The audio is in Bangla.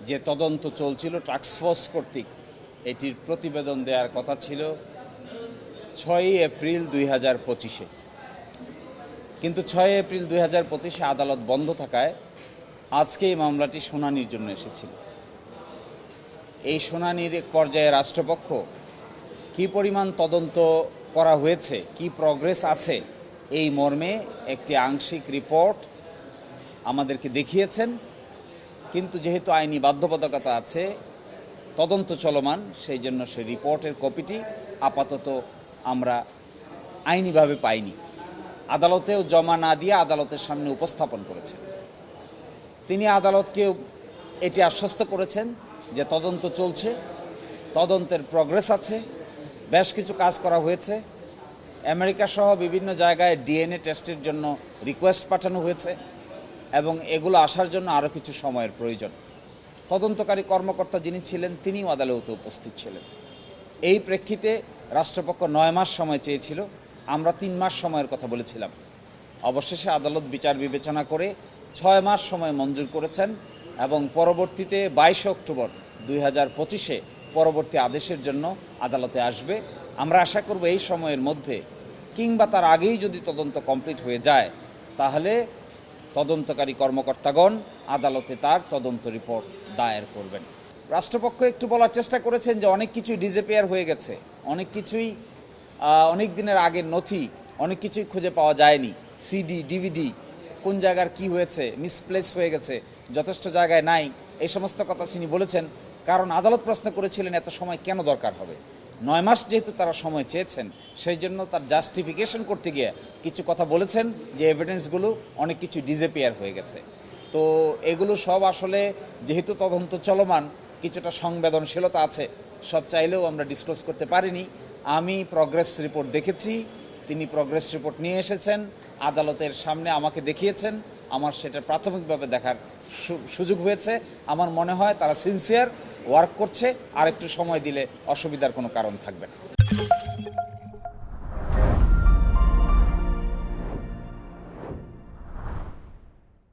যে তদন্ত চলছিল টাস্কফোর্স কর্তৃক, এটির প্রতিবেদন দেওয়ার কথা ছিল 6 এপ্রিল 2025-এ, কিন্তু 6 এপ্রিল 2025-এ আদালত বন্ধ থাকায় আজকে এই মামলাটি শুনানির জন্য এসেছিল। এই শুনানির এক পর্যায়ে রাষ্ট্রপক্ষ কী পরিমাণ তদন্ত করা হয়েছে, কি প্রগ্রেস আছে, এই মর্মে একটি আংশিক রিপোর্ট আমাদেরকে দেখিয়েছেন। কিন্তু যেহেতু আইনি বাধ্যবাধকতা আছে, তদন্ত চলমান, সেই জন্য সেই রিপোর্টের কপিটি আপাতত আমরা আইনিভাবে পাইনি। আদালতেও জমা না দিয়ে আদালতের সামনে উপস্থাপন করেছেন। তিনি আদালতকে এটি আশ্বস্ত করেছেন যে তদন্ত চলছে, তদন্তের প্রগ্রেস আছে, বেশ কিছু কাজ করা হয়েছে। আমেরিকা সহ বিভিন্ন জায়গায় ডিএনএ টেস্টের জন্য রিকোয়েস্ট পাঠানো হয়েছে এবং এগুলো আসার জন্য আরও কিছু সময়ের প্রয়োজন। তদন্তকারী কর্মকর্তা যিনি ছিলেন তিনিও আদালতে উপস্থিত ছিলেন। এই প্রেক্ষিতে রাষ্ট্রপক্ষ 9 মাস সময় চেয়েছিল, আমরা 3 মাস সময়ের কথা বলেছিলাম। অবশেষে আদালত বিচার বিবেচনা করে 6 মাস সময় মঞ্জুর করেছেন এবং পরবর্তীতে 22 অক্টোবর 2025-এ পরবর্তী আদেশের জন্য আদালতে আসবে। আমরা আশা করব এই সময়ের মধ্যে কিংবা তার আগেই যদি তদন্ত কমপ্লিট হয়ে যায়, তাহলে তদন্তকারী কর্মকর্তাগণ আদালতে তার তদন্ত রিপোর্ট দায়ের করবেন। রাষ্ট্রপক্ষ একটু বলার চেষ্টা করেছেন যে অনেক কিছুই ডিসঅ্যাপিয়ার হয়ে গেছে, অনেক কিছুই অনেক দিনের আগের নথি, অনেক কিছুই খুঁজে পাওয়া যায়নি। সিডি, ডিভিডি, কোন জায়গার কি হয়েছে, মিসপ্লেস হয়ে গেছে, যথেষ্ট জায়গায় নাই, এই সমস্ত কথা তিনি বলেছেন। কারণ আদালত প্রশ্ন করেছিলেন এত সময় কেন দরকার হবে। 9 মাস যেহেতু তারা সময় চেয়েছেন, সেই জন্য তার জাস্টিফিকেশন করতে গিয়ে কিছু কথা বলেছেন যে এভিডেন্সগুলো অনেক কিছু ডিসঅ্যাপিয়ার হয়ে গেছে। তো এগুলো সব আসলে যেহেতু তদন্ত চলমান, কিছুটা সংবেদনশীলতা আছে, সব চাইলেও আমরা ডিসক্লোজ করতে পারিনি। আমি প্রগ্রেস রিপোর্ট দেখেছি, তিনি প্রগ্রেস রিপোর্ট নিয়ে এসেছেন, আদালতের সামনে আমাকে দেখিয়েছেন, আমার সেটা প্রাথমিকভাবে দেখার সুযোগ হয়েছে। আমার মনে হয় তারা সিনসিয়ার ওয়ার্ক করছে, আর একটু সময় দিলে অসুবিধার কোনো কারণ থাকবে না।